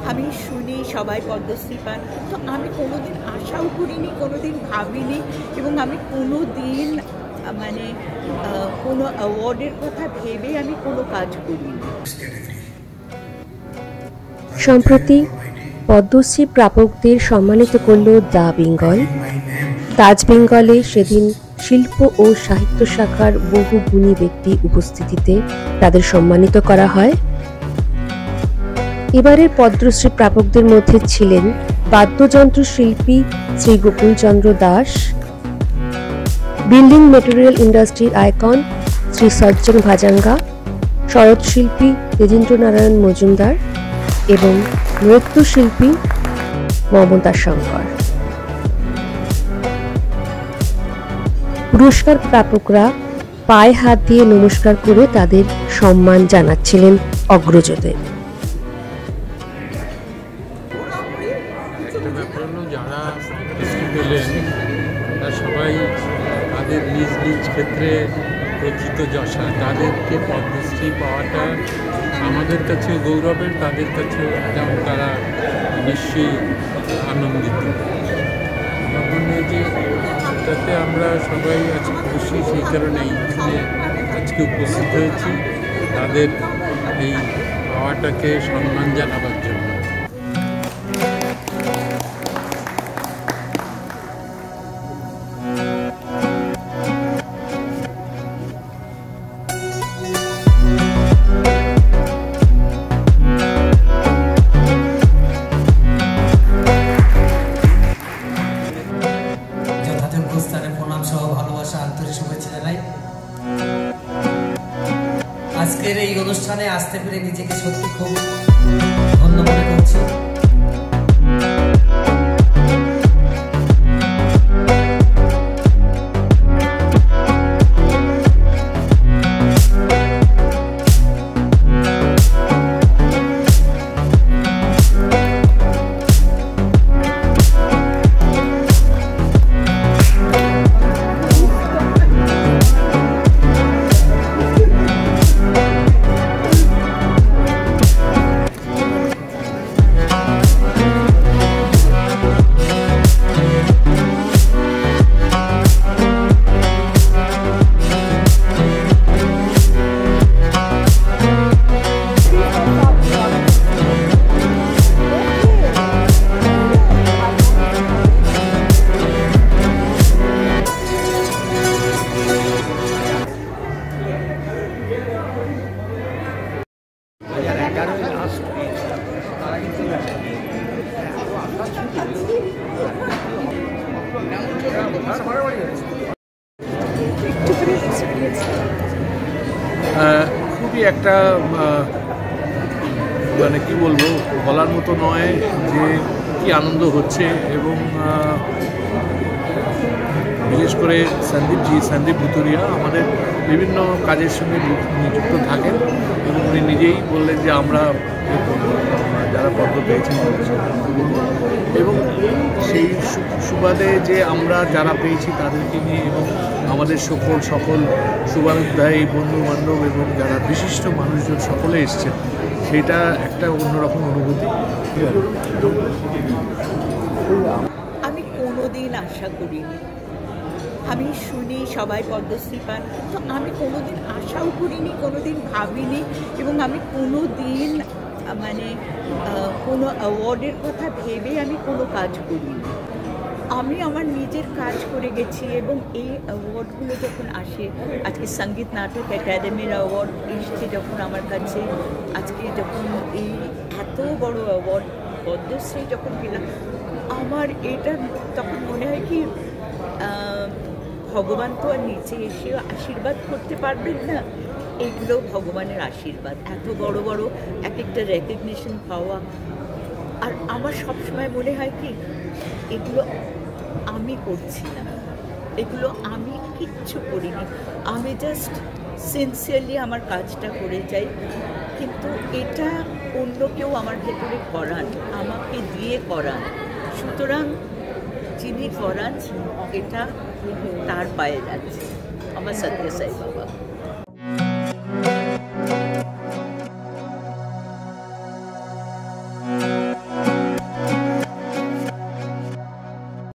আমি শুনি সবাই পদ্মশ্রী পান, কিন্তু আমি কোনোদিন আশাও করিনি, কোনোদিন ভাবিনি, এবং আমি কোনোদিন মানে কোনো অ্যাওয়ার্ডের কথা ভেবে আমি কোনো কাজ করিনি। সম্প্রতি পদ্মশ্রী প্রাপকদের সম্মানিত করল দ্য বেঙ্গল। তাজ বেঙ্গলে সেদিন শিল্প ও সাহিত্য শাখার বহু গুণী ব্যক্তি উপস্থিতিতে তাদের সম্মানিত করা হয়। এবারের পদ্মশ্রী প্রাপকদের মধ্যে ছিলেন বাদ্যযন্ত্র শিল্পী শ্রী গোকুলচন্দ্র দাস, বিল্ডিং মেটেরিয়াল ইন্ডাস্ট্রির আইকন শ্রী সজ্জন ভাজাঙ্গা, সরোদশিল্পী তেজেন্দ্রনারায়ণ মজুমদার এবং নৃত্যশিল্পী মমতা শঙ্কর। পুরস্কার প্রাপকরা পায়ে হাত দিয়ে নমস্কার করে তাদের সম্মান জানাচ্ছিলেন অগ্রজদের। যারা সবাই তাদের নিজ নিজ ক্ষেত্রে প্রকৃত যশা, তাদেরকে পদ্মশ্রী পাওয়াটা আমাদের কাছেও গৌরবের, তাদের কাছেও যেমন তারা নিশ্চয়ই আনন্দিত। আমার মনে হয় যে তাতে আমরা সবাই আজকে খুশি, সেই কারণে এইখানে আজকে উপস্থিত হয়েছি তাদের এই পাওয়াটাকে সম্মান জানাবার জন্য। আজকের এই অনুষ্ঠানে আসতে পেরে নিজেকে সত্যি খুব ধন্য মনে করছি। খুবই একটা মানে কি বলবো, বলার মতো নয় যে কি আনন্দ হচ্ছে। এবং বিশেষ করে সন্দীপ ভুতুরিয়া আমাদের বিভিন্ন কাজের সঙ্গে নিযুক্ত থাকেন, এবং উনি নিজেই বললেন যে আমরা যারা পদ্ম পেয়েছেন এবং সেই সুবাদে যে আমরা যারা পেয়েছি তাদেরকে নিয়ে এবং আমাদের সকল শুভানুধ্যায়ী বন্ধুবান্ধব এবং যারা বিশিষ্ট মানুষজন সকলে এসছেন, সেটা একটা অন্যরকম অনুভূতি। আমি কোনোদিন আশা করিনি, আমি শুনি সবাই পদ্মশ্রী পান, কিন্তু আমি কোনোদিন আশাও করিনি, কোনোদিন ভাবিনি, এবং আমি কোনোদিন মানে কোনো অ্যাওয়ার্ডের কথা ভেবে আমি কোনো কাজ করিনি। আমি আমার নিজের কাজ করে গেছি, এবং এই অ্যাওয়ার্ডগুলো যখন আসে, আজকে সঙ্গীত নাটক একাডেমির অ্যাওয়ার্ড এসছে যখন আমার কাছে, আজকে যখন এই এত বড় অ্যাওয়ার্ড পদ্মশ্রী যখন পেলাম, আমার এটা তখন মনে হয় কি ভগবান তো আর নিচে এসে আশীর্বাদ করতে পারবেন না, এগুলো ভগবানের আশীর্বাদ। এত বড় বড় এক একটা রেকগনিশন পাওয়া, আর আমার সবসময় মনে হয় কি এগুলো আমি করছি না, এগুলো আমি কিচ্ছু করিনি, আমি জাস্ট সিনসিয়ারলি আমার কাজটা করে যাই, কিন্তু এটা অন্য কেউ আমার ভেতরে করান, আমাকে দিয়ে করান। সুতরাং যিনি করান এটা তার পায়ে যাচ্ছে, আমার সত্য সাই বাবা।